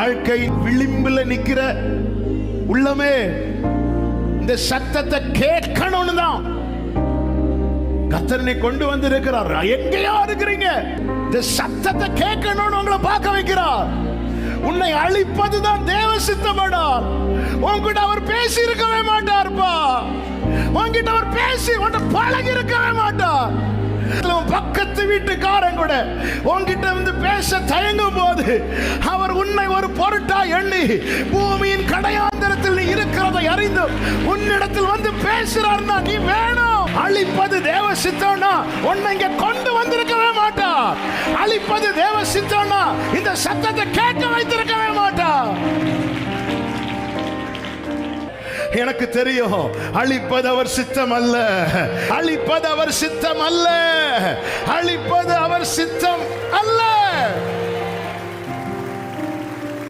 வாழ்க்கை விளிம்புல நிக்கிற உள்ளமே இந்த சத்தத்தை கேட்கணும்னு தான் கர்த்தர் கொண்டு வந்து இருக்கிறார். எங்கேயா இருக்கிறீங்க, இந்த சத்தத்தை கேட்கணும்னு உங்களை பார்க்க வைக்கிறார். உன்னை அழிப்பதுதான் தேவ சித்தமானார். உன்கிட்ட அவர் பேசி இருக்கவே மாட்டார்ப்பா. உன்கிட்ட அவர் பேசி உன்னை பழகி இருக்கவே மாட்டார். பக்கத்து வீட்டுக்காரன் கூட உன்கிட்ட வந்து பேச தயங்கும் போது அவர் உன்னை ஒரு பொருட்டா எண்ணி பூமியின் கடையாந்தரத்தில் நீ இருக்கிறதை அறிந்து உன்னிடத்தில் வந்து பேசுறார்னா நீ வேணும். அழிப்பது தேவ சித்தம்னா உன்னை இங்க கொண்டு வந்திருக்கவே மாட்டார். அழிப்பது தேவ சித்தம்னா இந்த சத்தத்தை கேட்க வைத்திருக்கவே மாட்டார். எனக்கு தெரியும், அழிப்பது அவர் சித்தம் அல்ல, அழிப்பது அவர் சித்தம் அல்ல, அழிப்பது அவர் சித்தம் அல்ல.